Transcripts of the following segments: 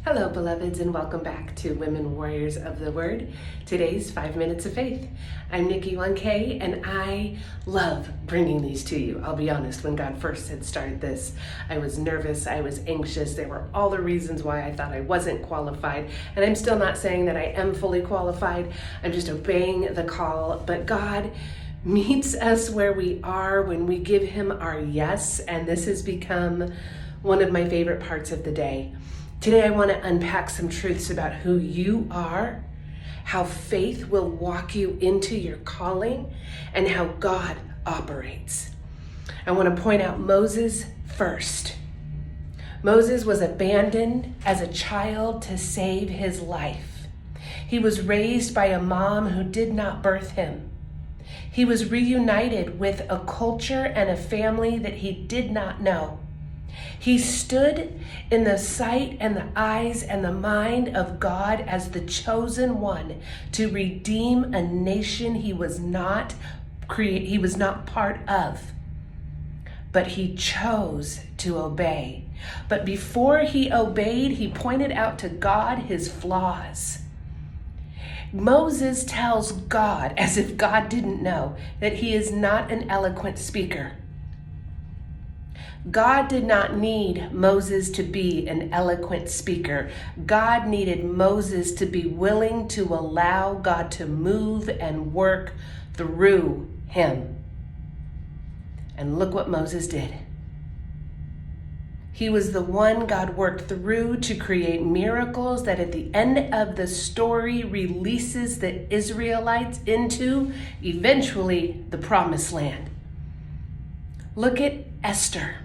Hello, beloveds, and welcome back to Women Warriors of the Word. Today's 5 Minutes of Faith. I'm Nikki 1K, and I love bringing these to you. I'll be honest, when God first had started this, I was nervous, I was anxious. There were all the reasons why I thought I wasn't qualified, and I'm still not saying that I am fully qualified. I'm just obeying the call, but God meets us where we are when we give Him our yes, and this has become one of my favorite parts of the day. Today, I want to unpack some truths about who you are, how faith will walk you into your calling, and how God operates. I want to point out Moses first. Moses was abandoned as a child to save his life. He was raised by a mom who did not birth him. He was reunited with a culture and a family that he did not know. He stood in the sight and the eyes and the mind of God as the chosen one to redeem a nation he was not part of. But he chose to obey. But before he obeyed, he pointed out to God his flaws. Moses tells God, as if God didn't know, that he is not an eloquent speaker. God did not need Moses to be an eloquent speaker. God needed Moses to be willing to allow God to move and work through him. And look what Moses did. He was the one God worked through to create miracles that at the end of the story releases the Israelites into, eventually, the promised land. Look at Esther.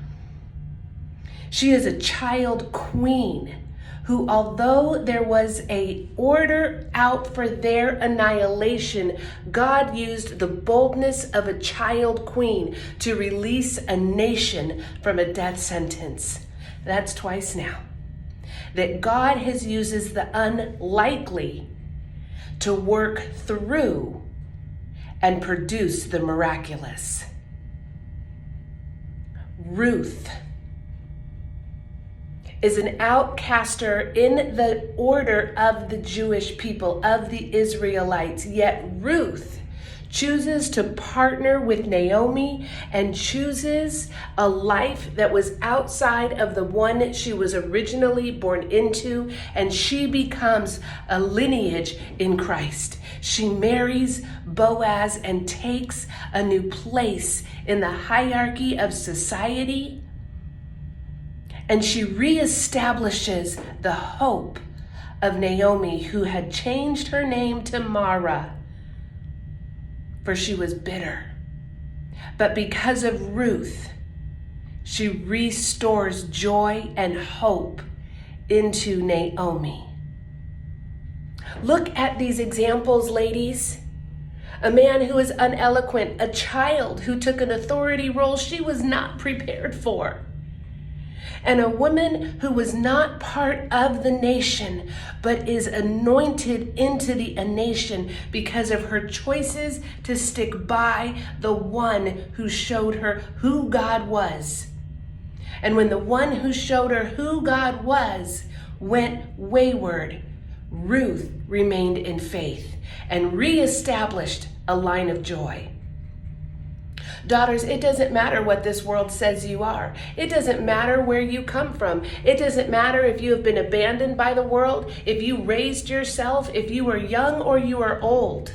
She is a child queen who, although there was an order out for their annihilation, God used the boldness of a child queen to release a nation from a death sentence. That's twice now. That God uses the unlikely to work through and produce the miraculous. Ruth is an outcaster in the order of the Jewish people, of the Israelites. Yet Ruth chooses to partner with Naomi and chooses a life that was outside of the one she was originally born into, and she becomes a lineage in Christ. She marries Boaz and takes a new place in the hierarchy of society. And she reestablishes the hope of Naomi, who had changed her name to Mara, for she was bitter. But because of Ruth, she restores joy and hope into Naomi. Look at these examples, ladies. A man who is uneloquent, a child who took an authority role she was not prepared for. And a woman who was not part of the nation, but is anointed into the nation because of her choices to stick by the one who showed her who God was. And when the one who showed her who God was went wayward, Ruth remained in faith and reestablished a line of joy. Daughters, it doesn't matter what this world says you are. It doesn't matter where you come from. It doesn't matter if you have been abandoned by the world, if you raised yourself, if you are young or you are old.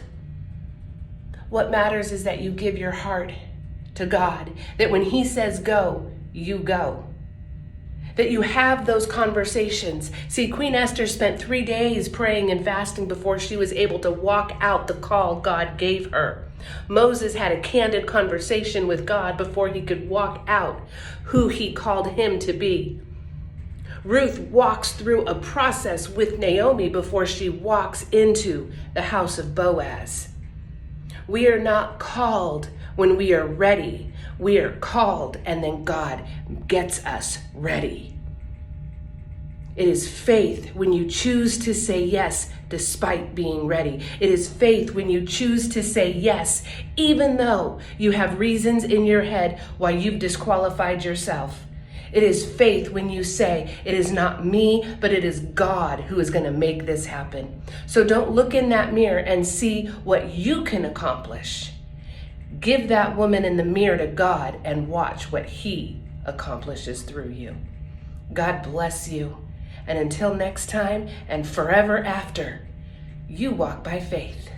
What matters is that you give your heart to God, that when He says go, you go. That you have those conversations. See, Queen Esther spent 3 days praying and fasting before she was able to walk out the call God gave her. Moses had a candid conversation with God before he could walk out who He called him to be. Ruth walks through a process with Naomi before she walks into the house of Boaz. We are not called when we are ready. We are called and then God gets us ready. It is faith when you choose to say yes despite being ready. It is faith when you choose to say yes, even though you have reasons in your head why you've disqualified yourself. It is faith when you say, it is not me, but it is God who is going to make this happen. So don't look in that mirror and see what you can accomplish. Give that woman in the mirror to God and watch what He accomplishes through you. God bless you. And until next time and forever after, you walk by faith.